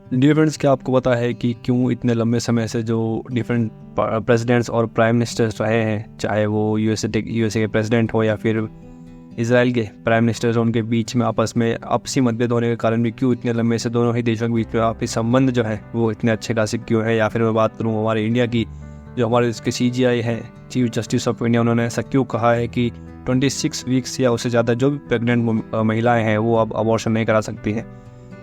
Dear friends, क्या आपको पता है कि क्यों इतने लंबे समय से जो डिफरेंट प्रेसिडेंट्स और प्राइम मिनिस्टर्स रहे हैं, चाहे वो यूएसए के प्रेसिडेंट हो या फिर इजराइल के प्राइम मिनिस्टर्स, उनके बीच में आपस में आपसी मतभेद होने के कारण भी क्यों इतने लंबे से दोनों ही देशों के बीच में आपसी संबंध जो है वो इतने अच्छे खासे क्यों है। या फिर मैं बात करूँ हमारे इंडिया की, जो हमारे इसके CJI है, चीफ जस्टिस ऑफ इंडिया, उन्होंने ऐसा क्यों कहा है कि 26 वीक्स या उससे ज़्यादा जो भी प्रेग्नेंट महिलाएँ हैं वो अब अबॉर्शन नहीं करा सकती हैं।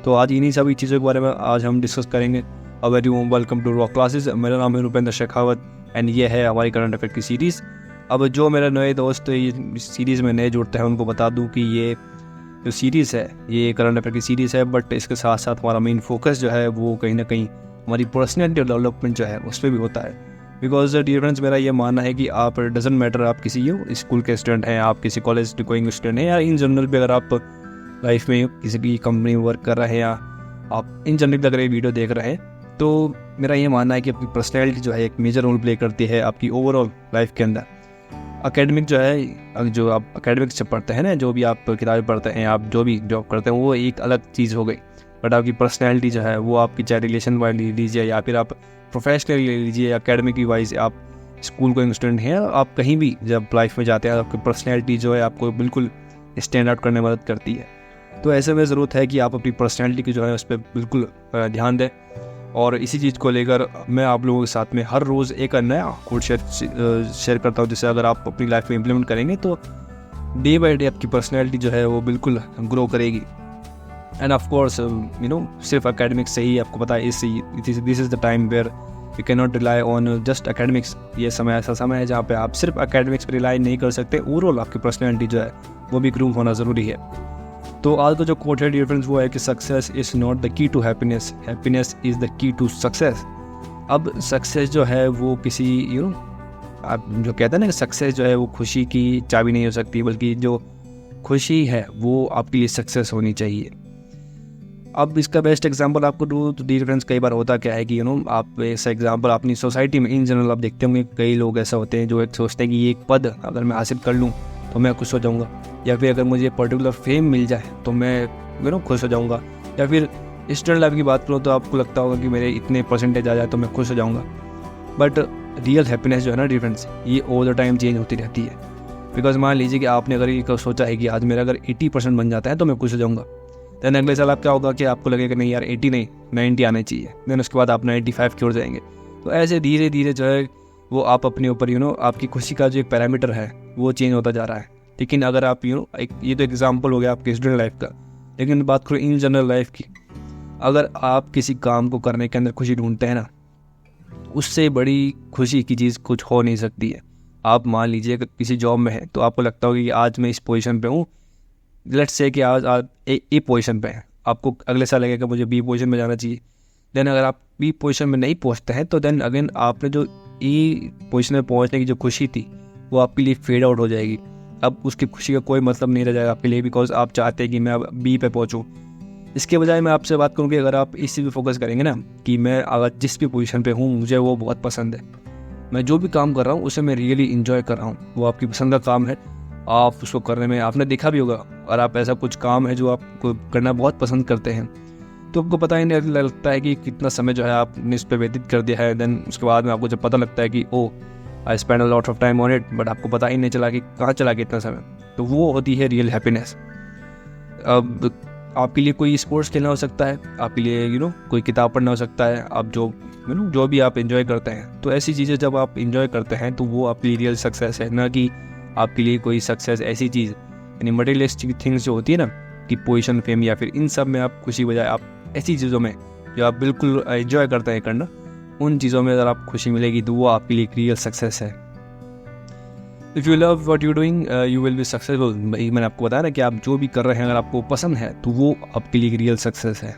तो आज इन्हीं सभी चीज़ों के बारे में आज हम डिस्कस करेंगे। A very welcome to Rock classes. मेरा नाम है रुपेंद्र शेखावत एंड ये है हमारी करंट अफेयर की सीरीज़। अब जो मेरे नए दोस्त ये सीरीज़ में नए जुड़ते हैं उनको बता दूं कि ये जो सीरीज़ है ये करंट अफेयर की सीरीज़ है, बट इसके साथ साथ हमारा मेन फोकस जो है वो कहीं ना कहीं हमारी पर्सनैलिटी डेवलपमेंट जो है उस पर भी होता है। बिकॉज डियर फ्रेंड्स, मेरा ये मानना है कि आप डजेंट मैटर आप किसी स्कूल के स्टूडेंट हैं, आप किसी कॉलेज गोइंग स्टूडेंट हैं, या इन जनरल भी अगर आप लाइफ में किसी की कंपनी में वर्क कर रहे हैं या आप इन जनरल अगर ये वीडियो देख रहे हैं, तो मेरा ये मानना है कि आपकी पर्सनैलिटी जो है एक मेजर रोल प्ले करती है आपकी ओवरऑल लाइफ के अंदर। एकेडमिक जो है, जो आप एकेडमिक्स से पढ़ते हैं ना, जो भी आप किताबें पढ़ते हैं, आप जो भी जॉब करते हैं, वो एक अलग चीज़ हो गई। बट आपकी पर्सनैलिटी जो है वो आपकी, चाहे रिलेशन वाइज ले लीजिए या फिर आप प्रोफेशनली ले लीजिए या एकेडमिक वाइज आप स्कूल को स्टूडेंट हैं, आप कहीं भी जब लाइफ में जाते हैं आपकी पर्सनैलिटी जो है आपको बिल्कुल स्टैंड आउट करने में मदद करती है। तो ऐसे में ज़रूरत है कि आप अपनी पर्सनैलिटी की जो है उस पर बिल्कुल ध्यान दें। और इसी चीज़ को लेकर मैं आप लोगों के साथ में हर रोज़ एक नया कोड शेयर करता हूँ, जिससे अगर आप अपनी लाइफ में इम्प्लीमेंट करेंगे तो डे बाय डे आपकी पर्सनैलिटी जो है वो बिल्कुल ग्रो करेगी। एंड ऑफ कोर्स सिर्फ एकेडमिक्स से ही आपको पता है this is the time where you can not rely on just academics. ये समय ऐसा समय है जहाँ पे आप सिर्फ एकेडमिक्स पर रिलाई नहीं कर सकते, ओवरऑल आपकी पर्सनैलिटी जो है वो भी ग्रूम होना ज़रूरी है। तो आज का जो कोट है डियर फ्रेंड्स वो है कि success is not the key to happiness, happiness is the key to success. अब सक्सेस जो है वो किसी आप जो कहते हैं ना कि सक्सेस जो है वो खुशी की चाबी नहीं हो सकती, बल्कि जो खुशी है वो आपके लिए सक्सेस होनी चाहिए। अब इसका बेस्ट एग्जांपल आपको दूँ तो डियर फ्रेंड्स, कई बार होता क्या है कि आप ऐसा एग्जांपल अपनी सोसाइटी में इन जनरल आप देखते होंगे, कई लोग ऐसा होते हैं जो एक सोचते हैं कि ये एक पद अगर मैं हासिल कर लूँ तो मैं खुश हो जाऊँगा, या फिर अगर मुझे पर्टिकुलर फेम मिल जाए तो मैं खुश हो जाऊँगा, या फिर स्टूडेंट लाइफ की बात करूँ तो आपको लगता होगा कि मेरे इतने परसेंटेज आ जाए तो मैं खुश हो जाऊँगा। बट रियल हैप्पीनेस जो है ना डियर फ्रेंड्स, ये ओवर द टाइम चेंज होती रहती है। बिकॉज मान लीजिए कि आपने अगर ये सोचा है कि आज मेरा अगर 80% बन जाता है तो मैं खुश हो जाऊँगा, देन अगले साल आप क्या होगा कि आपको लगेगा नहीं यार 80 नहीं 90 आने चाहिए, देन उसके बाद आप 95 की ओर जाएंगे। तो ऐसे धीरे धीरे जो है वो आप अपने ऊपर आपकी खुशी का जो एक पैरामीटर है वो चेंज होता जा रहा है। लेकिन अगर आप ये तो एग्जांपल हो गया आपके स्टूडेंट लाइफ का, लेकिन बात करो इन जनरल लाइफ की, अगर आप किसी काम को करने के अंदर खुशी ढूंढते हैं ना, उससे बड़ी खुशी की चीज़ कुछ हो नहीं सकती है। आप मान लीजिए कि किसी जॉब में है तो आपको लगता होगा कि आज मैं इस पोजीशन पे हूँ, लेट्स से कि आज ए पोजीशन पे है, आपको अगले साल लगेगा मुझे B पोजीशन में जाना चाहिए। देन अगर आप B पोजीशन में नहीं पहुँचते हैं तो देन अगेन आपने जो E पोजीशन में पहुँचने की जो खुशी थी वो आपके लिए फेड आउट हो जाएगी। अब उसकी खुशी का कोई मतलब नहीं रह जाएगा आपके लिए, बिकॉज आप चाहते हैं कि मैं अब B पे पहुँचूँ। इसके बजाय मैं आपसे बात करूँ कि अगर आप इस चीज़ पे फोकस करेंगे ना कि मैं अगर जिस भी पोजीशन पे हूँ मुझे वो बहुत पसंद है, मैं जो भी काम कर रहा हूँ उसे मैं रियली इन्जॉय कर रहा हूँ, वो आपकी पसंद का काम है, आप उसको करने में आपने देखा भी होगा, और आप ऐसा कुछ काम है जो आपको करना बहुत पसंद करते हैं तो आपको पता ही नहीं लगता है कि कितना समय जो है आपने इस पर व्यतीत कर दिया है। देन उसके बाद में आपको जब पता लगता है कि oh I spend a lot of time on it, but आपको पता ही नहीं चला कि कहाँ चला गया इतना समय, तो वो होती है रियल हैप्पीनेस। अब आपके लिए कोई स्पोर्ट्स खेलना हो सकता है, आपके लिए कोई किताब पढ़ना हो सकता है, आप जो भी आप एंजॉय करते हैं, तो ऐसी चीज़ें जब आप एंजॉय करते हैं तो वो आपके लिए रियल सक्सेस है, ना कि आपके लिए कोई सक्सेस ऐसी चीज़ यानी मटेरियलिस्टिक थिंग्स जो होती है ना कि पोजीशन फेम या फिर इन सब में आप खुशी बजाय आप ऐसी चीज़ों में जो आप बिल्कुल एंजॉय करते हैं करना, उन चीज़ों में अगर आप खुशी मिलेगी तो वो आपके लिए एक रियल सक्सेस है। If you love what you doing you will be successful. मैंने आपको बताया ना कि आप जो भी कर रहे हैं अगर आपको पसंद है तो वो आपके लिए एक रियल सक्सेस है।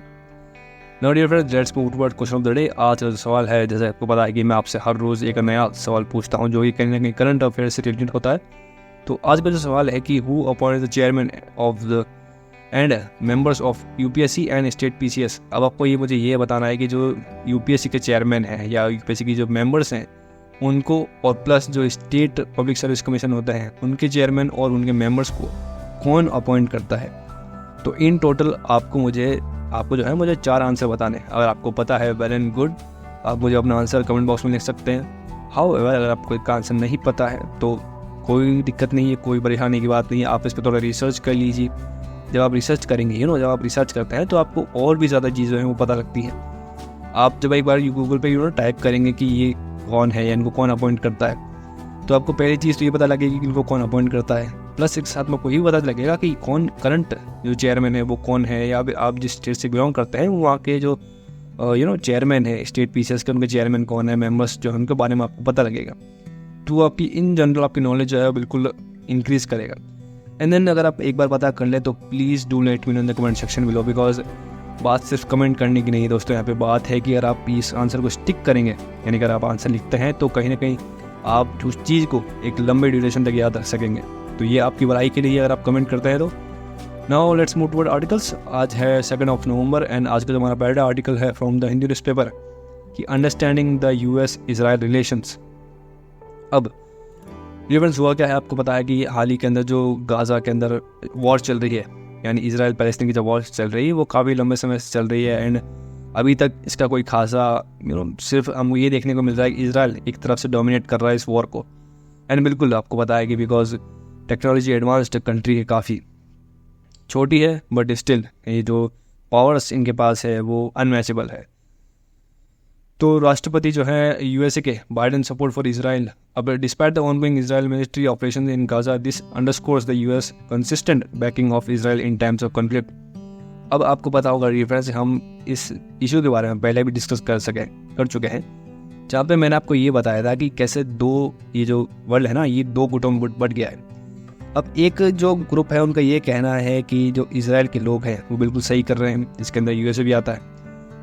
Now dear friends, let's move towards question of the day. आज का जो सवाल है, जैसे आपको पता है कि मैं आपसे हर रोज़ एक नया सवाल पूछता हूँ जो कि कहीं ना कहीं करंट अफेयर से रिलेटेड होता है। तो आज का जो सवाल है कि who appointed the chairman of the end members of UPSC and state PCS. अब आपको मुझे ये बताना है कि जो यूपीएससी के चेयरमैन हैं या यूपीएससी की जो मेंबर्स हैं उनको, और प्लस जो स्टेट पब्लिक सर्विस कमीशन होता है उनके चेयरमैन और उनके मेंबर्स को कौन अपॉइंट करता है। तो इन टोटल आपको मुझे आपको जो है मुझे 4 आंसर बताने। अगर आपको पता है वेल एंड गुड, आप मुझे अपना आंसर कमेंट बॉक्स में लिख सकते हैं। हाउएवर अगर आपको इसका आंसर नहीं पता है तो कोई दिक्कत नहीं है, कोई परेशानी की बात नहीं है, आप इस पर थोड़ा रिसर्च कर लीजिए। जब आप रिसर्च करेंगे जब आप रिसर्च करते हैं तो आपको और भी ज़्यादा चीज़ें हैं वो पता लगती हैं। आप जब एक बार गूगल पे टाइप करेंगे कि ये कौन है या इनको कौन अपॉइंट करता है, तो आपको पहली चीज़ तो ये पता लगेगी कि इनको कौन अपॉइंट करता है, प्लस एक साथ में आपको ये पता लगेगा कि कौन करंट जो चेयरमैन है वो कौन है, या आप जिस स्टेट से बिलोंग करते हैं वहाँ के जो चेयरमैन है स्टेट पीसीएस के, उनके चेयरमैन कौन है, मेंबर्स जो है उनके बारे में आपको पता लगेगा। तो आपकी इन जनरल आपकी नॉलेज जो है बिल्कुल इंक्रीज़ करेगा। एंड देन अगर आप एक बार पता कर ले तो please do let me know in the comment section below, because बात सिर्फ कमेंट करने की नहीं है दोस्तों। यहाँ पे बात है कि अगर आप इस आंसर को स्टिक करेंगे, यानी अगर आप आंसर लिखते हैं तो कहीं ना कहीं आप उस चीज़ को एक लंबे ड्यूरेशन तक याद रख सकेंगे। तो ये आपकी भलाई के लिए अगर आप कमेंट करते हैं तो। Now let's move toward articles. आज है 2 नवंबर एंड आज का जो हमारा पहला आर्टिकल है फ्रॉम द हिंदू न्यूज़पेपर कि understanding the US Israel relations. अब डिफरेंस हुआ क्या है, आपको पता है कि हाल ही के अंदर जो गाज़ा के अंदर वॉर चल रही है, यानी इजराइल पैलेस्टीन की जो वॉर चल रही है वो काफ़ी लंबे समय से चल रही है। एंड अभी तक इसका कोई खासा सिर्फ हमको ये देखने को मिल रहा है कि इजराइल एक तरफ से डोमिनेट कर रहा है इस वॉर को। एंड बिल्कुल आपको पता है कि बिकॉज टेक्नोलॉजी एडवांस्ड कंट्री है, काफ़ी छोटी है, बट स्टिल ये जो पावर्स इनके पास है वो अनमैचेबल है। तो राष्ट्रपति जो है USA के बाइडेन सपोर्ट फॉर इजराइल। अब despite the ongoing Israel military operation in Gaza, this underscores the US consistent banking of Israel in times of conflict. अब आपको पता होगा रेफरेंस हम इस इशू के बारे में पहले भी डिस्कस कर चुके हैं, जहाँ पे मैंने आपको ये बताया था कि कैसे ये जो वर्ल्ड है ना ये 2 गुटों में बट गया है। अब एक जो ग्रुप है उनका ये कहना है कि जो इजराइल के लोग हैं वो बिल्कुल सही कर रहे हैं, जिसके अंदर USA भी आता है,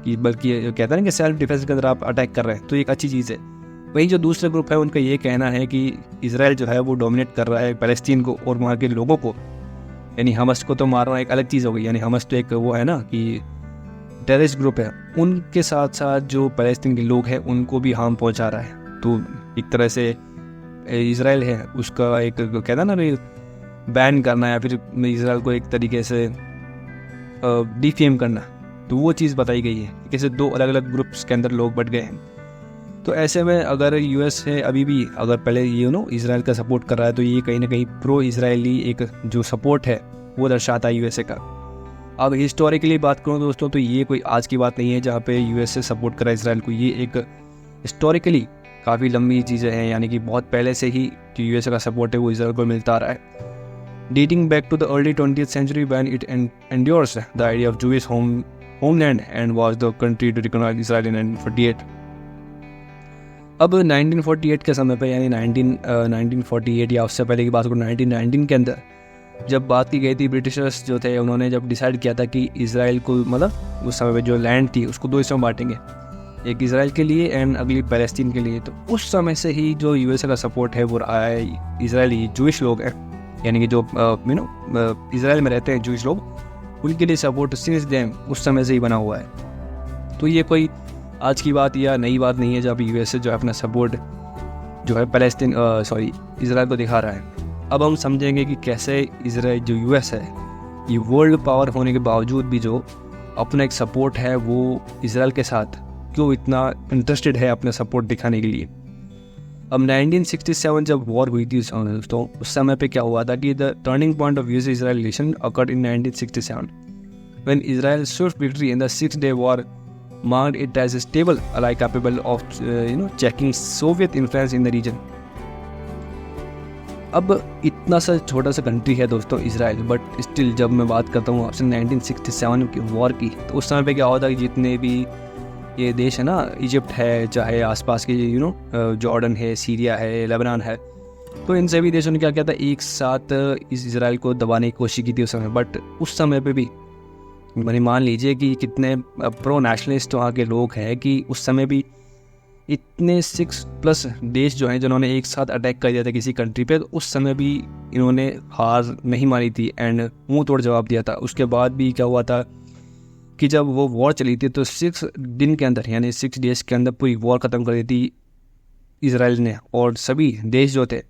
कि बल्कि कहता है ना कि सेल्फ डिफेंस के अंदर आप अटैक कर रहे हैं, तो एक अच्छी चीज़ है। वही जो दूसरा ग्रुप है उनका ये कहना है कि इजराइल जो है वो डोमिनेट कर रहा है पैलेस्टीन को और वहाँ के लोगों को, यानी हमस को तो मारना एक अलग चीज़ हो गई, यानी हमस तो एक वो है ना कि टेररिस्ट ग्रुप है, उनके साथ साथ जो पैलेस्टीन के लोग हैं उनको भी हार्म पहुँचा रहा है। तो एक तरह से इजराइल है उसका एक कहता ना बैन करना या फिर इजराइल को एक तरीके से डिफेम करना, तो वो चीज़ बताई गई है। कैसे 2 अलग अलग ग्रुप्स के अंदर लोग बट गए हैं। तो ऐसे में अगर US है अभी भी अगर पहले इजराइल का सपोर्ट कर रहा है, तो ये कहीं ना कहीं प्रो इजरायली एक जो सपोर्ट है वो दर्शाता है USA का। अब हिस्टोरिकली बात करूँ दोस्तों तो ये कोई आज की बात नहीं है जहाँ पे US से सपोर्ट करा इजराइल को, ये एक हिस्टोरिकली काफ़ी लंबी चीज़ें हैं, यानी कि बहुत पहले से ही जो US का सपोर्ट है वो इजराइल को मिलता आ रहा है, dating back to the early 20th century when it endorsed the idea of Jewish homeland and was the country to recognize Israel in 1948। अब 1948 के समय पे, यानी 1948 या उससे पहले की बात करूँ 1919 के अंदर जब बात की गई थी, ब्रिटिशर्स जो थे उन्होंने जब डिसाइड किया था कि इजराइल को मतलब उस समय पे जो लैंड थी उसको 2 हिस्सों में बांटेंगे, एक इजराइल के लिए एंड अगली पैलेस्टीन के लिए। तो उस समय से ही जो USA का सपोर्ट है वो रहा है इजरायली जूइश लोग हैं, यानी कि जो इजराइल में रहते हैं जूइश लोग, उनके लिए सपोर्ट सिंस देम उस समय से ही बना हुआ है। तो ये कोई आज की बात या नई बात नहीं है जब USA जो है अपना सपोर्ट जो है इजराइल को दिखा रहा है। अब हम समझेंगे कि कैसे इजराइल जो US है ये वर्ल्ड पावर होने के बावजूद भी जो अपना एक सपोर्ट है वो इजराइल के साथ क्यों इतना इंटरेस्टेड है अपना सपोर्ट दिखाने के लिए। अब 1967 जब वॉर हुई थी दोस्तों, उस समय पे क्या हुआ था कि the turning point of US Israel relation occurred in 1967 when Israel Swift victory in the 6-day war marked it as a stable ally capable of checking Soviet influence in the region। अब इतना सा छोटा सा country है दोस्तों Israel, but still जब मैं बात करता हूँ आपसे 1967 की वॉर की, तो उस समय पे क्या होता है कि जितने भी ये देश है ना, इजिप्ट है, चाहे आसपास के जॉर्डन है, सीरिया है, लेबनान है, तो इन सभी देशों ने क्या किया था, एक साथ इस इजराइल को दबाने की कोशिश की थी उस समय। बट उस समय पे भी मैंने मान लीजिए कि कितने प्रो नेशनलिस्ट वहाँ के लोग हैं कि उस समय भी इतने 6+ देश जो हैं जिन्होंने एक साथ अटैक कर दिया था किसी कंट्री पे, तो उस समय भी इन्होंने हार नहीं मानी थी एंड मुंह तोड़ जवाब दिया था। उसके बाद भी क्या हुआ था कि जब वो वॉर चली थी तो 6 दिन के अंदर, यानी 6 डेज के अंदर पूरी वॉर ख़त्म कर दी थी इजराइल ने, और सभी देश जो थे,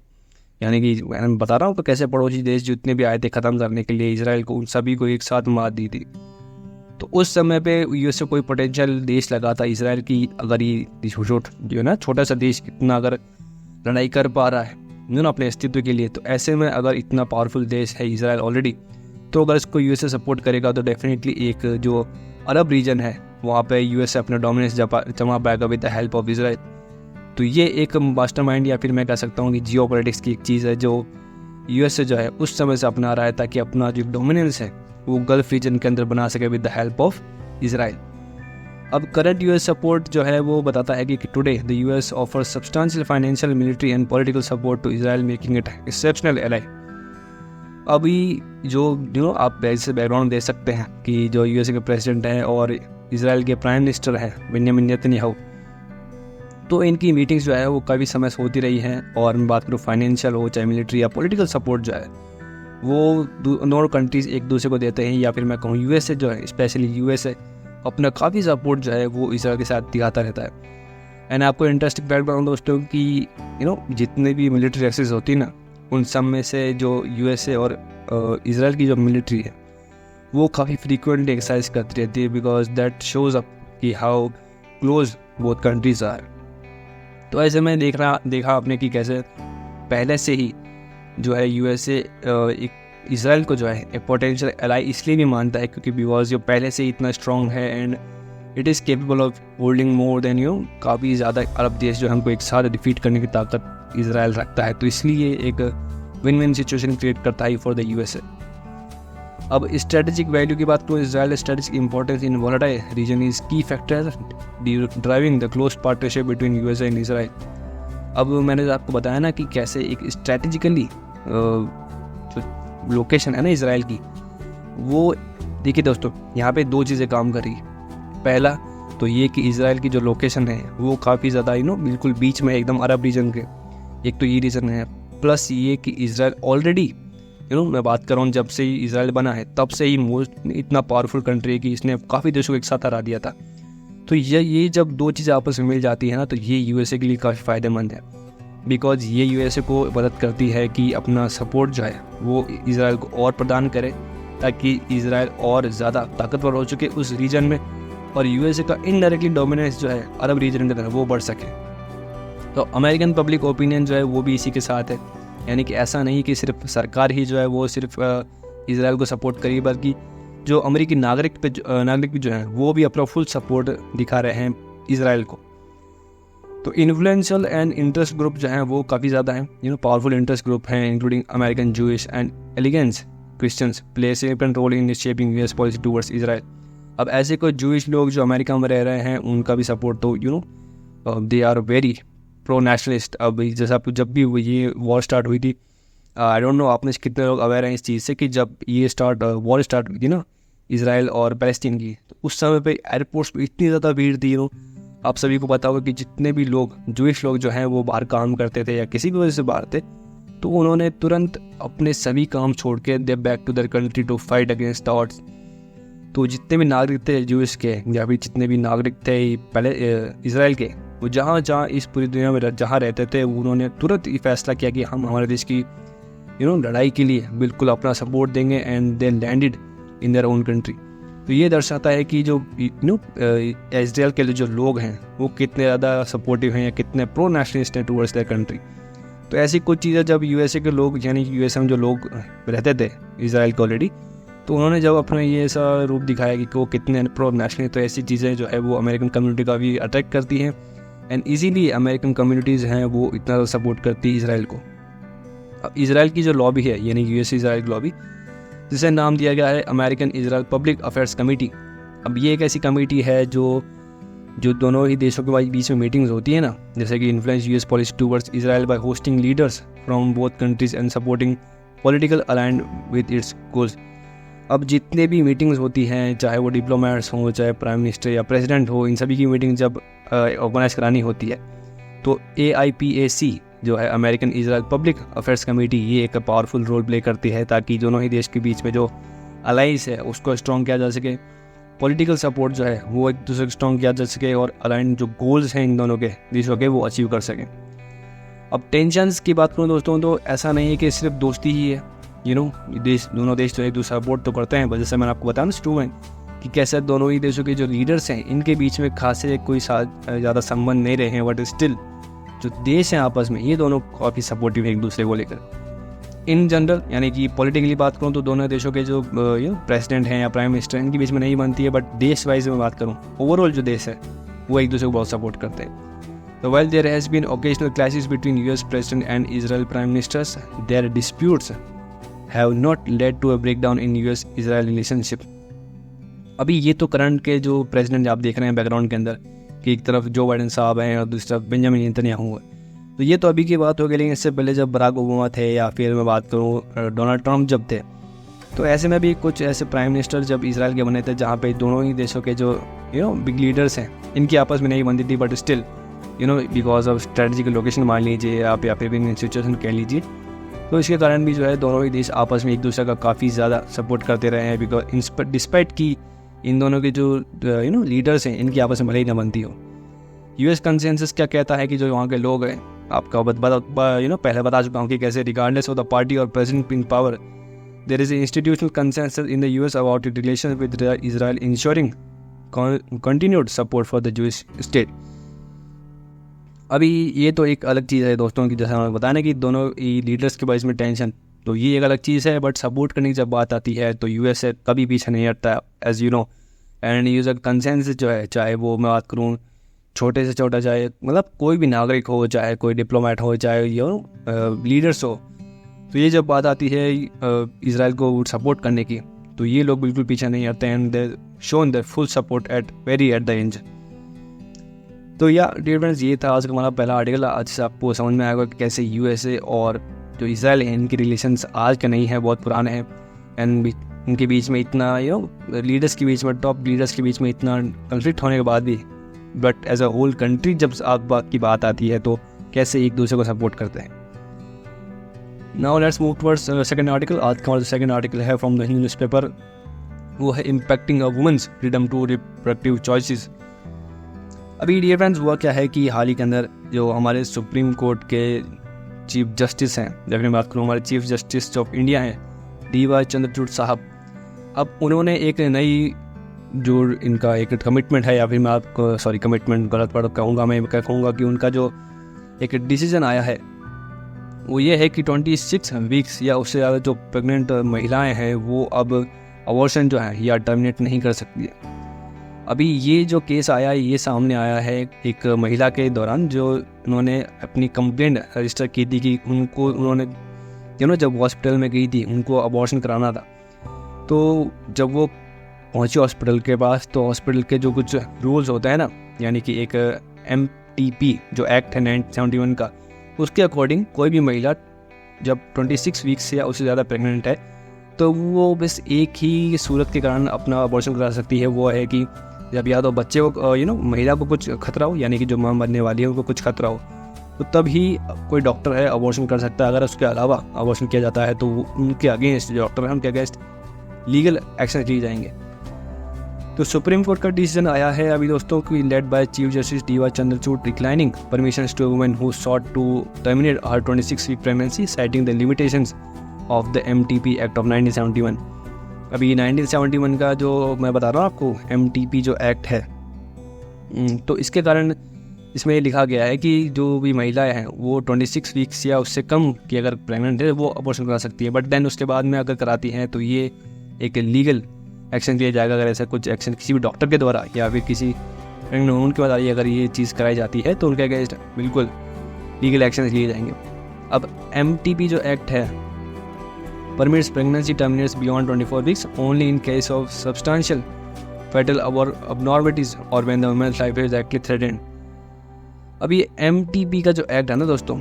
यानी कि मैं बता रहा हूँ तो कैसे पड़ोसी देश जितने भी आए थे ख़त्म करने के लिए इजराइल को, उन सभी को एक साथ मार दी थी। तो उस समय पे यूएसए कोई पोटेंशियल देश लगा था इसराइल की, अगर ये छोटा सा देश इतना अगर लड़ाई कर पा रहा है अपने अस्तित्व के लिए, तो ऐसे में अगर इतना पावरफुल देश है इसराइल ऑलरेडी, तो अगर इसको यूएसए सपोर्ट करेगा तो डेफिनेटली एक जो अरब रीजन है वहाँ पे यूएसए अपना डोमिनेंस जमा पाएगा with the help of Israel. तो ये एक मास्टरमाइंड या फिर मैं कह सकता हूँ कि जियोपॉलिटिक्स की एक चीज़ है जो यूएसए जो है उस समय से अपना रहा है, ताकि अपना जो डोमिनेंस है वो गल्फ रीजन के अंदर बना सके with the help of Israel. अब करंट यूएस सपोर्ट जो है वो बताता है कि today the US offer substantial financial, military and political support to Israel, making it exceptional ally. अभी जो आप ऐसे बैकग्राउंड दे सकते हैं कि जो यूएसए के प्रेसिडेंट हैं और इसराइल के प्राइम मिनिस्टर हैं बेंजामिन नेतन्याहू, तो इनकी मीटिंग्स जो है वो काफ़ी समय से होती रही हैं। और मैं बात करूँ फाइनेंशियल हो चाहे मिलिट्री या पॉलिटिकल सपोर्ट जो है वो दोनों कंट्रीज़ एक दूसरे को देते हैं, या फिर मैं कहूँ यूएसए जो है स्पेशली यूएसए अपना काफ़ी सपोर्ट जो है वो इसराइल के साथ दिखाता रहता है। एंड आपको इंटरेस्टिंग फैक्ट बताऊँ दोस्तों कि जितने भी मिलिट्री एक्सेस होती है ना, उन सब में से जो यूएसए और इसराइल की जो मिलिट्री है वो काफ़ी फ्रीक्वेंटली एक्सरसाइज करती रहती है, बिकॉज दैट शोज अप कि how close both countries are. तो ऐसे में देखा आपने कि कैसे पहले से ही जो है यूएसए इसराइल को जो है एक पोटेंशियल एलाई इसलिए भी मानता है क्योंकि बिकॉज ये पहले से ही इतना स्ट्रॉन्ग है and it is capable of holding more than काफ़ी ज़्यादा अरब देश जो हमको एक साथ डिफीट करने की ताकत इसराइल रखता है। तो इसलिए एक विन विन सिचुएशन क्रिएट करता है फॉर द यूएसए। अब स्ट्रेटेजिक वैल्यू की बात करूँ, Israel strategic importance in volatile region is key factor driving the close partnership between USA and Israel. अब मैंने आपको बताया ना कि कैसे एक स्ट्रेटेजिकली जो लोकेशन है ना इसराइल की, वो देखिए दोस्तों यहाँ पे दो चीज़ें काम कर रही है। पहला तो ये कि इसराइल की जो लोकेशन है वो काफ़ी ज़्यादा बिल्कुल बीच में एकदम अरब रीजन के, एक तो ये रीजन है, प्लस ये कि इसराइल ऑलरेडी मैं बात कर रहा हूँ जब से ही इसराइल बना है तब से ही मोस्ट इतना पावरफुल कंट्री है कि इसने काफ़ी देशों को एक साथ हरा दिया था। तो ये जब दो चीज़ें आपस में मिल जाती है ना, तो ये यूएसए के लिए काफ़ी फ़ायदेमंद है, बिकॉज ये यूएसए को मदद करती है कि अपना सपोर्ट जो है वो इसराइल को और प्रदान करे, ताकि इसराइल और ज़्यादा ताकतवर हो चुके उस रीजन में, और यूएसए का इनडायरेक्टली डोमिनेंस जो है अरब रीजन के अंदर वो बढ़ सके। तो अमेरिकन पब्लिक ओपिनियन जो है वो भी इसी के साथ है, यानी कि ऐसा नहीं कि सिर्फ सरकार ही जो है वो सिर्फ इसराइल को सपोर्ट करी, बल्कि जो अमेरिकी नागरिक भी जो हैं वो भी अपना फुल सपोर्ट दिखा रहे हैं इसराइल को। तो इन्फ्लुएंशियल एंड इंटरेस्ट ग्रुप जो हैं वो काफ़ी ज़्यादा हैं, पावरफुल इंटरेस्ट ग्रुप हैं including American Jewish and elegance Christians play significant role in shaping US policy towards Israel. अब ऐसे कोई जूइश लोग जो अमेरिका में रह रहे हैं उनका भी सपोर्ट, तो they are very pro nationalist. अब जैसा जब भी ये वॉर स्टार्ट हुई थी, आई डोंट नो आप में कितने लोग अवेयर हैं इस चीज़ से कि जब ये वॉर स्टार्ट हुई थी ना इसराइल और पैलेस्टीन की, तो उस समय पे एयरपोर्ट्स पे इतनी ज़्यादा भीड़ थी। आप सभी को पता होगा कि जितने भी लोग जूइश लोग जो हैं वो बाहर काम करते थे या किसी भी वजह से बाहर थे, तो उन्होंने तुरंत अपने सभी काम छोड़ के दे back to their country to fight against the odds. तो जितने भी नागरिक थे जूइश के या फिर जितने भी नागरिक थे पहले इसराइल के, वो जहाँ इस पूरी दुनिया में जहाँ रहते थे, उन्होंने तुरंत ये फैसला किया कि हम हमारे देश की लड़ाई के लिए बिल्कुल अपना सपोर्ट देंगे, and they landed in their own country. तो ये दर्शाता है कि जो इसराइल के जो लोग हैं वो कितने ज़्यादा सपोर्टिव हैं या कितने प्रो नेशनलिस्ट हैं टूवर्ड्स देयर कंट्री। तो ऐसी कुछ चीज़ें जब यूएसए के लोग, यानी यूएसए में जो लोग रहते थे इसराइल के ऑलरेडी, तो उन्होंने जब अपना ये ऐसा रूप दिखाया कि वो कितने प्रो नेशनल, तो ऐसी चीज़ें जो है वो अमेरिकन कम्युनिटी का भी अट्रैक्ट करती हैं, एंड इजीली अमेरिकन कम्युनिटीज़ हैं वो इतना सपोर्ट करती है इसराइल को। अब इसराइल की जो लॉबी है, यानी यूएस इसराइल लॉबी, जिसे नाम दिया गया है American Israel public affairs committee. अब ये एक ऐसी कमेटी है जो दोनों ही देशों के बीच में मीटिंग्स होती है ना, जैसे कि influence US policy towards Israel by hosting leaders from both countries and supporting political aligned with its goals. अब जितने भी मीटिंग्स होती हैं, चाहे वो डिप्लोमेट्स हों, चाहे प्राइम मिनिस्टर या प्रेसिडेंट हो, इन सभी की मीटिंग जब ऑर्गेनाइज करानी होती है, तो AIPAC जो है American Israel public affairs committee, ये एक पावरफुल रोल प्ले करती है ताकि दोनों ही देश के बीच में जो अलाइंस है उसको स्ट्रॉन्ग किया जा सके, पॉलिटिकल सपोर्ट जो है वो एक दूसरे को स्ट्रॉन्ग किया जा सके, और अलाइन जो गोल्स हैं इन दोनों के देशों के वो अचीव कर सकें। अब टेंशंस की बात करूँ दोस्तों, तो ऐसा नहीं है कि सिर्फ दोस्ती ही है, दोनों देश जो एक दूसरा सपोर्ट तो करते हैं, जैसे मैंने आपको बताया ना स्टूडेंट, कि कैसे दोनों ही देशों के जो लीडर्स हैं इनके बीच में खासे कोई ज़्यादा संबंध नहीं रहे हैं, बट स्टिल जो देश हैं आपस में ये दोनों काफ़ी सपोर्टिव है एक दूसरे को लेकर। इन जनरल यानी कि पॉलिटिकली बात करूँ तो दोनों देशों के जो प्रेसिडेंट हैं या प्राइम मिनिस्टर इनके बीच में नहीं बनती है, बट देश वाइज में बात करूँ ओवरऑल जो देश है वो एक दूसरे को बहुत सपोर्ट करते हैं। तो while there has been occasional clashes between US President and Israel Prime Ministers, their disputes have not led to a breakdown in US-Israel relationship. अभी ये तो करंट के जो प्रेसिडेंट आप देख रहे हैं बैकग्राउंड के अंदर कि एक तरफ जो बाइडेन साहब हैं और दूसरी तरफ बेंजामिन नेतन्याहू है, तो ये तो अभी की बात हो गई। लेकिन इससे पहले जब बराक ओबामा थे या फिर मैं बात करूँ डोनाल्ड ट्रंप जब थे, तो ऐसे में भी कुछ ऐसे प्राइम मिनिस्टर जब इजराइल के बने थे जहाँ पे दोनों ही देशों के जो बिग लीडर्स हैं इनकी आपस में नहीं बनती थी, but still because of strategical location मान लीजिए आप या फिर विन सिचुएशन कह लीजिए, तो इसके कारण भी जो है दोनों ही देश आपस में एक दूसरे का काफ़ी ज़्यादा सपोर्ट करते रहे हैं। बिकॉज डिस्पाइट की इन दोनों के जो लीडर्स हैं इनकी आपस में भले ही न बनती हो। यूएस कंसेंसस क्या कहता है कि जो वहाँ के लोग हैं, आपका पहले बता चुका हूँ कि कैसे रिगार्डलेस ऑफ द पार्टी और president in power there is institutional consensus in the US about it relation with Israel ensuring continued support for the Jewish state. अभी ये तो एक अलग चीज़ है दोस्तों की, जैसा हमें बताना कि दोनों लीडर्स के बीच में टेंशन, तो ये एक अलग चीज़ है, बट सपोर्ट करने की जब बात आती है तो यूएस से कभी पीछे नहीं हटता as you know. And user consensus जो है, चाहे वो मैं बात करूँ छोटे से छोटा, चाहे मतलब कोई भी नागरिक हो, चाहे कोई डिप्लोमेट हो, चाहे लीडर्स हो, तो ये जब बात आती है इजराइल को सपोर्ट करने की, तो ये लोग बिल्कुल पीछे नहीं हटते हैं। And they shown there full support at the end. तो या डियर फ्रेंड्स, ये था आज का हमारा पहला आर्टिकल। आज से आपको समझ में आएगा कि कैसे यूएसए और जो इजराइल है इनके रिलेशंस आज के नहीं है, बहुत पुराने हैं। एंड इनके बीच में इतना लीडर्स के बीच में, टॉप लीडर्स के बीच में इतना कन्फ्लिक्ट होने के बाद भी, but as a whole country जब बात की बात आती है तो कैसे एक दूसरे को सपोर्ट करते हैं। Now let's move towards second article. आज का हमारा सेकंड आर्टिकल है फ्रॉम द हिंदू न्यूज़पेपर, वो है impacting a women's freedom to reproductive choices. अभी डियर फ्रेंड्स, हुआ क्या है कि हाल ही के अंदर जो हमारे सुप्रीम कोर्ट के चीफ जस्टिस हैं, जब मैं बात करूँ हमारे चीफ जस्टिस ऑफ इंडिया हैं DY चंद्रचूड़ साहब, अब उन्होंने एक नई जो इनका एक कमिटमेंट है, या फिर मैं आपको कमिटमेंट गलत वर्ड कहूँगा, मैं कहूँगा कि उनका जो एक डिसीजन आया है वो ये है कि 26 वीक्स या उससे ज़्यादा जो प्रेग्नेंट महिलाएं हैं वो अब अबॉर्शन जो है या टर्मिनेट नहीं कर सकती है। अभी ये जो केस आया, ये सामने आया है एक महिला के दौरान जो उन्होंने अपनी कंप्लेंट रजिस्टर की थी कि उन्होंने जब हॉस्पिटल में गई थी उनको अबॉर्शन कराना था। तो जब वो पहुंची हॉस्पिटल के पास, तो हॉस्पिटल के जो कुछ रूल्स होते हैं ना, यानी कि एक MTP जो एक्ट है 1971 का, उसके अकॉर्डिंग कोई भी महिला जब 26 वीक्स या उससे ज़्यादा प्रेग्नेंट है तो वो बस एक ही सूरत के कारण अपना अबॉर्शन करा सकती है। वो है कि जब या तो बच्चे को महिला को कुछ खतरा हो, यानी कि जो मां बनने वाली है उनको कुछ खतरा हो, तो तभी कोई डॉक्टर है अबॉर्शन कर सकता है। अगर उसके अलावा अबॉर्शन किया जाता है तो उनके अगेंस्ट जो डॉक्टर हैं उनके अगेंस्ट लीगल एक्शन लिए जाएंगे। तो सुप्रीम कोर्ट का डिसीजन आया है अभी दोस्तों की, led by chief justice DY Chandrachud declining permissions to women who sought to terminate her 26 week pregnancy citing the limitations of the MTP act of 1971। अभी 1971 का जो मैं बता रहा हूँ आपको MTP जो एक्ट है, तो इसके कारण इसमें लिखा गया है कि जो भी महिलाएं हैं वो 26 वीक्स या उससे कम की अगर प्रेग्नेंट है वो अबॉर्शन करा सकती है, बट देन उसके बाद में अगर कराती हैं तो ये एक लीगल एक्शन लिया जाएगा। अगर ऐसा कुछ एक्शन किसी भी डॉक्टर के द्वारा या फिर किसी उनके द्वारा अगर ये चीज़ कराई जाती है तो उनके अगेंस्ट बिल्कुल लीगल एक्शन लिए जाएंगे। अब MTP जो एक्ट है permits pregnancy terminates beyond 24 weeks only in case of substantial fetal abnormalities or when the woman's life is actually threatened। अभी MTP का जो एक्ट है ना दोस्तों,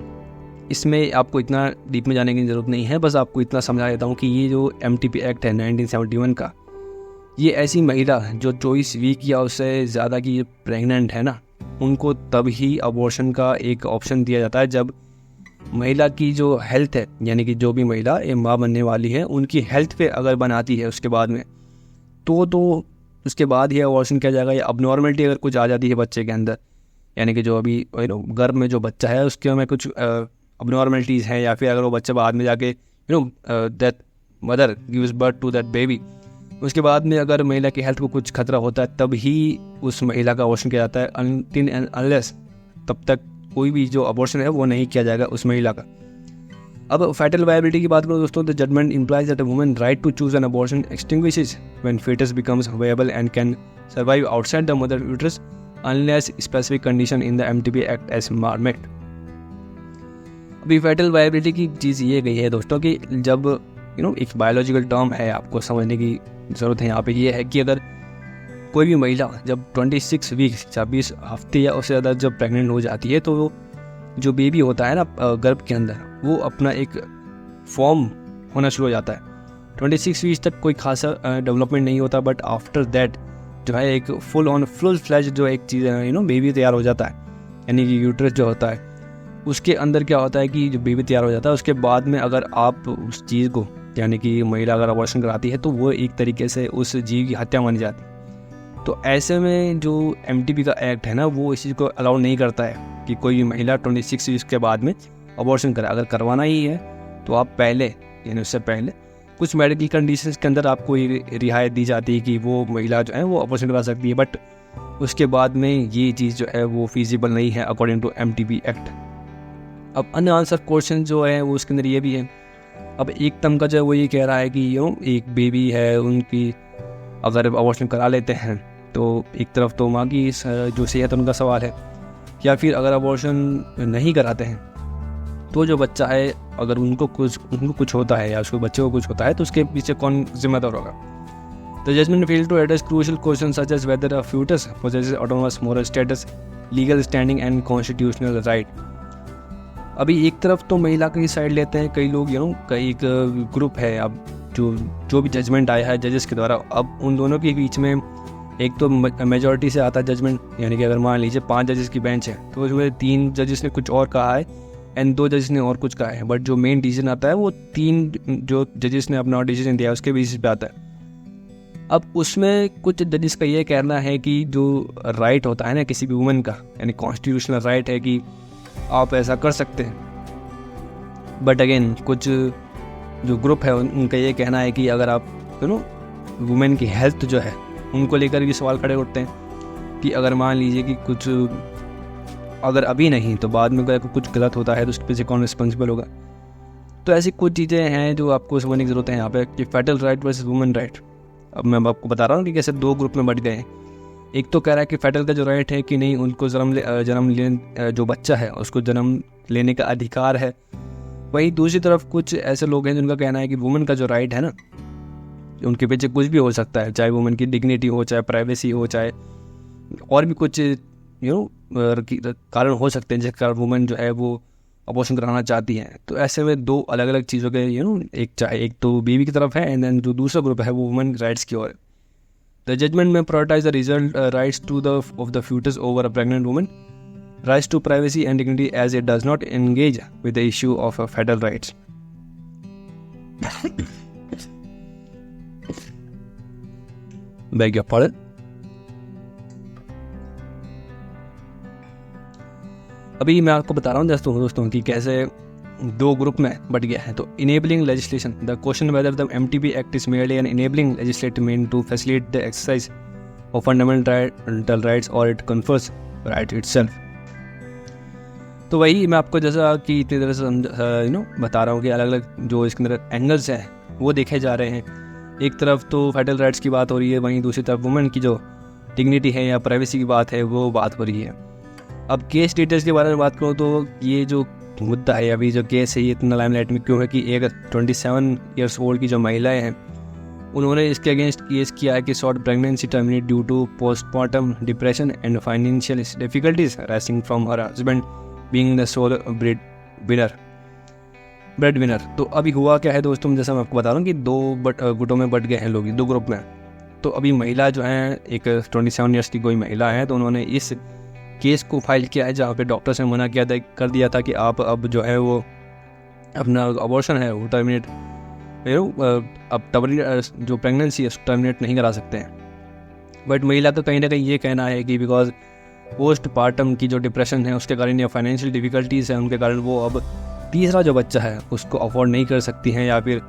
इसमें आपको इतना डीप में जाने की ज़रूरत नहीं है, बस आपको इतना समझा देता हूँ कि ये जो MTP एक्ट है 1971 का, ये ऐसी महिला जो 24 वीक या उससे ज़्यादा की प्रेग्नेंट है ना, उनको तभी अबॉर्शन का एक ऑप्शन दिया जाता है जब महिला की जो हेल्थ है, यानी कि जो भी महिला माँ बनने वाली है उनकी हेल्थ पे अगर बनाती है उसके बाद में तो उसके बाद ही अबॉर्शन किया जाएगा। या अबनॉर्मलिटी अगर कुछ आ जाती है बच्चे के अंदर, यानी कि जो अभी गर्भ में जो बच्चा है उसके में कुछ अबनॉर्मलिटीज़ हैं, या फिर अगर वो बच्चा बाद में जाके that mother gives birth to that baby, उसके बाद में अगर महिला की हेल्थ को कुछ खतरा होता है तब ही उस महिला का अबॉर्शन किया जाता है, अनटिल एंड अनलेस तब तक कोई भी जो अबॉर्शन है वो नहीं किया जाएगा उस महिला का। अब फैटल वायबिलिटी की बात करो दोस्तों, the judgement implies that a woman right to choose an abortion extinguishes when fetus becomes viable and can survive outside the mother uterus unless specific condition in the MTB Act as met। अभी fatal viability की चीज़ ये गई है दोस्तों कि जब एक biological term है, आपको समझने की ज़रूरत है यहाँ पे, ये है कि अगर कोई भी महिला जब 26 वीक्स 26 हफ्ते या उससे ज़्यादा जब प्रेग्नेंट हो जाती है तो जो बेबी होता है ना गर्भ के अंदर, वो अपना एक फॉर्म होना शुरू हो जाता है। 26 वीक्स तक कोई खासा डेवलपमेंट नहीं होता, बट आफ्टर दैट जो है एक फुल फ्लैश जो एक चीज़ है बेबी तैयार हो जाता है, यानी कि यूट्रस जो होता है उसके अंदर क्या होता है कि जो बेबी तैयार हो जाता है उसके बाद में अगर आप उस चीज़ को, यानी कि महिला अगर अबॉर्शन कराती है तो वो एक तरीके से उस जीव की हत्या मानी जाती है। तो ऐसे में जो MTB का एक्ट है ना वो इस चीज़ को अलाउ नहीं करता है कि कोई भी महिला 26 वीक्स के बाद में अबॉर्शन करे। अगर करवाना ही है तो आप पहले, यानी उससे पहले कुछ मेडिकल कंडीशंस के अंदर आपको रियायत दी जाती है कि वो महिला जो है वो अबॉर्शन करा सकती है, बट उसके बाद में ये चीज़ जो है वो फिजिबल नहीं है अकॉर्डिंग टू MTB एक्ट। अब अनआंसर क्वेश्चन जो है वो उसके अंदर ये भी है। अब एक तमका जो है वो ये कह रहा है कि एक बेबी है, उनकी अगर अबॉर्शन करा लेते हैं तो एक तरफ तो माँ की जो सेहत उनका सवाल है, या फिर अगर अबॉर्शन नहीं कराते हैं तो जो बच्चा है अगर उनको कुछ होता है या उसके बच्चे को कुछ होता है तो उसके पीछे कौन जिम्मेदार होगा। The judgement fail to address crucial question such as whether a fetus possesses autonomous moral status, legal standing and constitutional right। अभी एक तरफ तो महिला की साइड लेते हैं कई लोग, कई एक ग्रुप है, अब जो भी जजमेंट आया है जजेस के द्वारा, अब उन दोनों के बीच में एक तो मेजॉरिटी से आता है जजमेंट, यानी कि अगर मान लीजिए 5 जजेस की बेंच है तो उसमें 3 जजेस ने कुछ और कहा है एंड 2 जजेस ने और कुछ कहा है, बट जो मेन डिसीजन आता है वो 3 जो जजेस ने अपना डिसीजन दिया उसके बेसिस पे आता है। अब उसमें कुछ जजेस का ये कहना है कि जो राइट होता है ना किसी भी वुमन का, यानी कॉन्स्टिट्यूशनल राइट है कि आप ऐसा कर सकते हैं, बट अगेन कुछ जो ग्रुप है उनका ये कहना है कि अगर आप वुमेन की हेल्थ जो है उनको लेकर भी सवाल खड़े उठते हैं कि अगर मान लीजिए कि कुछ अगर अभी नहीं तो बाद में अगर कुछ गलत होता है तो उसके पीछे कौन रिस्पॉन्सिबल होगा। तो ऐसी कुछ चीज़ें हैं जो आपको समझने की ज़रूरत है यहाँ पे कि fatal right versus women right. अब मैं आपको बता रहा हूँ कि कैसे 2 ग्रुप में बढ़ गए हैं। एक तो कह रहा है कि फैटल का जो राइट है कि नहीं, उनको जो बच्चा है उसको जन्म लेने का अधिकार है। वहीं दूसरी तरफ कुछ ऐसे लोग हैं जिनका कहना है कि वुमेन का जो राइट है ना, उनके पीछे कुछ भी हो सकता है, चाहे वुमेन की डिग्निटी हो, चाहे प्राइवेसी हो, चाहे और भी कुछ कारण हो सकते हैं जिसके कारण वुमेन जो है वो अबॉर्शन कराना चाहती हैं। तो ऐसे में 2 अलग अलग चीज़ों के एक तो बीवी की तरफ है एंड देन जो दूसरा ग्रुप है वो वुमेन राइट्स की ओर है। द जजमेंट में prioritise the result rights to of the fetus over a pregnant woman, rights to privacy and dignity as it does not engage with the issue of fetal rights. Beg your pardon। अभी मैं आपको बता रहा हूँ दोस्तों कि कैसे 2 group में बट गया है। तो enabling legislation, the question whether the MTB act is merely an enabling legislative mean to facilitate the exercise of fundamental rights और इट कन्फर्स राइट इटसेल्फ। तो वही मैं आपको जैसा कि इतनी तरह से बता रहा हूँ कि अलग अलग जो इसके अंदर एंगल्स हैं वो देखे जा रहे हैं। एक तरफ तो फैटल राइट्स की बात हो रही है, वहीं दूसरी तरफ वुमेन की जो डिग्निटी है या प्राइवेसी की बात है वो बात हो रही है। अब केस डिटेल्स के बारे में बात करूँ तो ये जो मुद्दा है, अभी जो केस है ये इतना लाइमलाइट में क्यों है कि एक 27 ईयर्स ओल्ड की जो महिलाएं हैं उन्होंने इसके अगेंस्ट केस किया है कि short pregnancy terminate due to postmortem depression and financial difficulties rising from her husband being the sole breadwinner. तो अभी हुआ क्या है दोस्तों, जैसा मैं आपको बता रहा हूँ कि 2 गुटों में बट गए हैं लोग, 2 ग्रुप में। तो अभी महिला जो है एक 27 ईयर्स की कोई महिला है, तो उन्होंने इस केस को फाइल किया है जहाँ पे डॉक्टर से मना कर दिया था कि आप अब जो है वो अपना अबॉर्शन है वो टर्मिनेट अब जो प्रेगनेंसी है उसको टर्मिनेट नहीं करा सकते हैं। बट महिला का कहीं ना कहीं ये कहना है कि बिकॉज पोस्टमार्टम की जो डिप्रेशन है उसके कारण या फाइनेंशियल डिफिकल्टीज़ हैं उनके कारण वो अब तीसरा जो बच्चा है उसको अफोर्ड नहीं कर सकती हैं, या फिर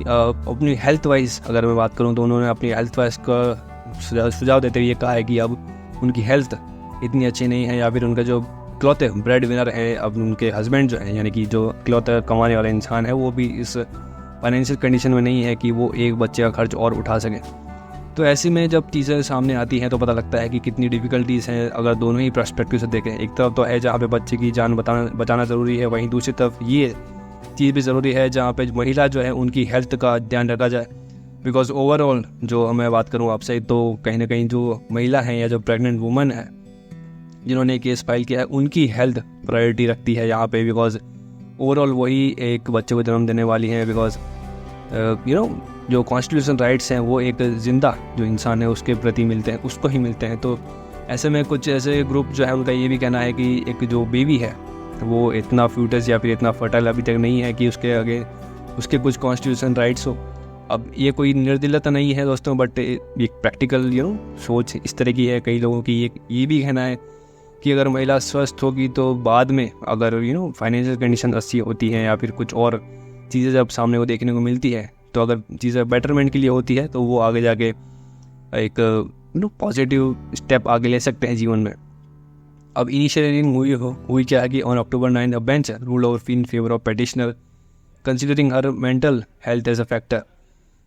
अपनी हेल्थ वाइज अगर मैं बात करूँ तो उन्होंने अपनी हेल्थ वाइज का सुझाव देते हुए ये कहा है कि अब उनकी हेल्थ इतनी अच्छी नहीं है, या फिर उनका जो इकलौते ब्रेड विनर है, अब उनके हस्बैंड जो है, यानी कि जो इकलौता कमाने वाला इंसान है, वो भी इस फाइनेंशियल कंडीशन में नहीं है कि वो एक बच्चे का खर्च और उठा सके। तो ऐसे में जब चीज़ें सामने आती हैं तो पता लगता है कि कितनी डिफ़िकल्टीज़ हैं अगर दोनों ही पर्सपेक्टिव से देखें। एक तरफ तो है जहाँ पे बच्चे की जान बचाना ज़रूरी है, वहीं दूसरी तरफ ये चीज़ भी ज़रूरी है जहाँ पे महिला जो है उनकी हेल्थ का ध्यान रखा जाए। बिकॉज ओवरऑल जो मैं बात करूँ आपसे, तो कहीं ना कहीं जो महिला हैं या जो प्रेग्नेंट वुमन है जिन्होंने केस फाइल किया है, उनकी हेल्थ प्रायोरिटी रखती है यहाँ पे। बिकॉज ओवरऑल वही एक बच्चे को जन्म देने वाली हैं। बिकॉज जो कॉन्स्टिट्यूशन राइट्स हैं वो एक ज़िंदा जो इंसान है उसके प्रति मिलते हैं, उसको ही मिलते हैं। तो ऐसे में कुछ ऐसे ग्रुप जो है उनका ये भी कहना है कि एक जो बेबी है वो इतना फ्यूटस या फिर इतना फर्टाइल अभी तक नहीं है कि उसके आगे उसके कुछ कॉन्स्टिट्यूशन राइट्स हो। अब ये कोई निर्दलता नहीं है दोस्तों, बट एक प्रैक्टिकल सोच इस तरह की है कई लोगों की। ये भी कहना है कि अगर महिला स्वस्थ होगी तो बाद में अगर फाइनेंशियल कंडीशन अच्छी होती है या फिर कुछ और चीज़ें जब सामने को देखने को मिलती है, तो अगर चीज़ें बेटरमेंट के लिए होती है तो वो आगे जाके एक पॉजिटिव स्टेप आगे ले सकते हैं जीवन में। अब इनिशियली हुई क्या है कि on October 9 a bench rule over in favour of petitioner considering her mental health as a factor.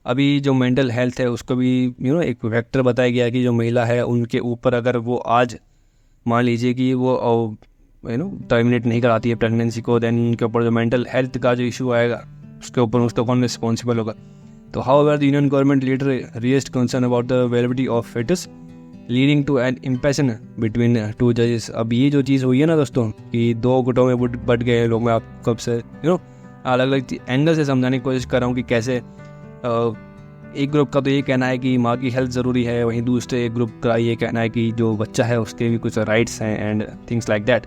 अभी जो मेंटल हेल्थ है उसको भी एक फैक्टर बताया गया कि जो महिला है उनके ऊपर अगर वो आज मान लीजिए कि वो टर्मिनेट नहीं कराती है प्रेगनेंसी को, देन उनके ऊपर जो मेंटल हेल्थ का जो इशू आएगा उसके ऊपर उसका कौन रिस्पॉन्सिबल होगा। तो however the union government leader raised concern about the availability of fetus leading to an impasse between two जजेस। अब ये जो चीज़ हुई है ना दोस्तों कि दो गुटों में बट गए लोग, मैं आप कब से अलग अलग एंगल से समझाने की कोशिश कर रहा हूँ कि कैसे एक ग्रुप का तो ये कहना है कि माँ की हेल्थ ज़रूरी है, वहीं दूसरे एक ग्रुप का ये कहना है कि जो बच्चा है उसके भी कुछ राइट्स हैं एंड थिंग्स लाइक दैट।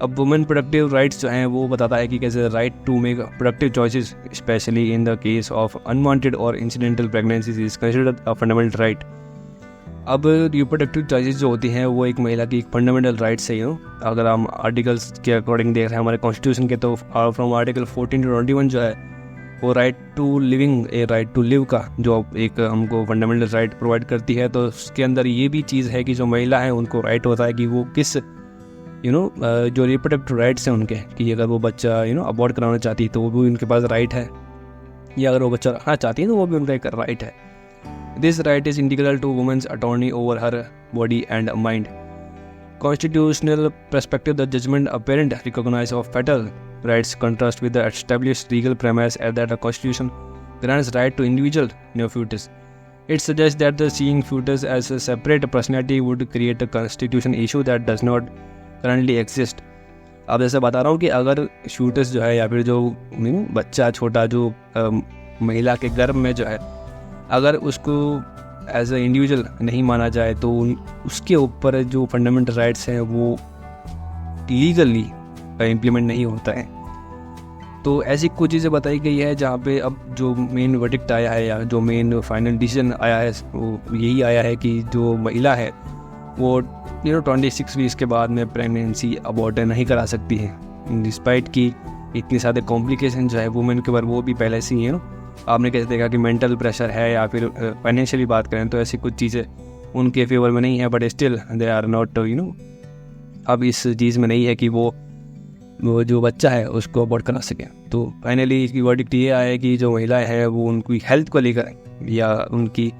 अब वुमेन प्रोडक्टिव राइट्स जो हैं वो बताता है कि कैसे right to make productive choices specially in the case of unwanted और incidental pregnancies is considered a fundamental right. अब रिप्रोडक्टिव चॉइसेस जो होती हैं वो एक महिला की एक फंडामेंटल राइट्स है। अगर हम आर्टिकल्स के अकॉर्डिंग देख रहे हैं हमारे कॉन्स्टिट्यूशन के, तो फ्रॉम आर्टिकल 14 to 21 जो है वो right to living a right to live का जो एक हमको फंडामेंटल राइट प्रोवाइड करती है। तो उसके अंदर ये भी चीज़ है कि जो महिला है उनको राइट होता है कि वो किस जो रिप्रोडक्टिव राइट्स हैं उनके, कि अगर वो बच्चा अबॉर्ट कराना चाहती है तो वो भी उनके पास राइट है, या अगर वो बच्चा रखना चाहती है तो वो भी उनका एक राइट है। This right is integral to women's attorney over her body and mind. Constitutional perspective, the judgment apparent recognize of fetal rights contrast with the established legal premise that the Constitution grants right to individual new fetus. It suggests that the seeing fetus as a separate personality would create a constitution issue that does not currently exist. अब जैसे बता रहा हूँ कि अगर fetus जो है या फिर जो बच्चा छोटा जो महिला के गर्भ में जो है, अगर उसको एज ए इंडिविजुअल नहीं माना जाए तो उसके ऊपर जो फंडामेंटल राइट्स हैं वो लीगली इम्प्लीमेंट नहीं होता है। तो ऐसी कुछ चीज़ें बताई गई है जहाँ पे अब जो मेन वर्डिक्ट आया है या जो मेन फाइनल डिसीजन आया है वो यही आया है कि जो महिला है वो 26 वीक्स के बाद में प्रेगनेंसी अबॉर्ट नहीं करा सकती है, डिस्पाइट कि इतनी सारे कॉम्प्लिकेशन जो है वुमेन के ऊपर वो भी पहले से ही आपने कैसे देखा कि मेंटल प्रेशर है या फिर फाइनेंशियली बात करें तो ऐसी कुछ चीज़ें उनके फेवर में नहीं है, but still they are not अब इस चीज़ में नहीं है कि वो जो बच्चा है उसको अबॉर्ट करा सके। तो फाइनली इसकी वर्डिक्ट ये आया है कि जो महिलाएं हैं वो उनकी हेल्थ को लेकर या उनकी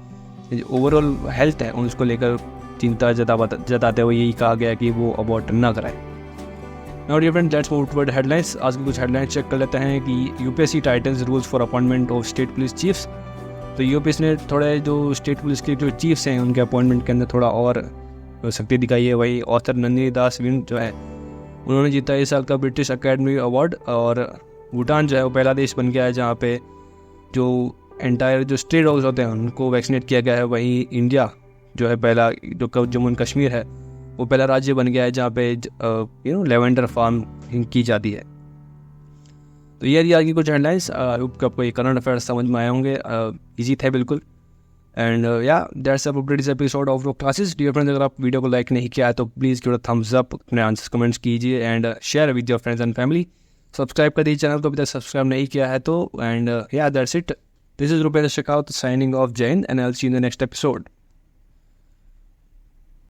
ओवरऑल हेल्थ है उसको लेकर चिंता जताते हुए यही कहा गया कि वो अबॉर्ट ना कराए। Now dear friends, let's move toward headlines. आज की कुछ हेडलाइंस चेक कर लेते हैं कि UPSC tightens rules for appointment of state police chiefs. तो यूपीएससी ने थोड़े जो स्टेट पुलिस के जो चीफ्स हैं उनके अपॉइंटमेंट के अंदर थोड़ा और शक्ति दिखाई है। वही ऑथर नंदिनी दास विन जो है उन्होंने जीता इस साल का ब्रिटिश अकेडमी अवार्ड, और भूटान जो है वो पहला देश बन गया है जहाँ पे जो एंटायर जो स्ट्रे डॉग्स होते हैं उनको वैक्सीनेट किया गया है। वहीं इंडिया जो है पहला जो जम्मू एंड कश्मीर है वो पहला राज्य बन गया है जहाँ पे लेवेंडर फार्म की जाती है। तो ये आज की कुछ हेडलाइंस, आपको ये करंट अफेयर्स समझ में आए होंगे, इजी थे बिल्कुल। एंड या that's about this episode of रोक क्लासेस। डियर फ्रेंड्स, अगर आप वीडियो को लाइक नहीं किया है तो please give a thumbs up, अपने आंसर्स कमेंट्स कीजिए and share with your friends and family. Subscribe कर दीजिए चैनल को अभी तक सब्सक्राइब नहीं किया है तो, एंड या that's it. This is Rupesh Shekhaut signing off. Jai Hind, and I'll see you in the next episode.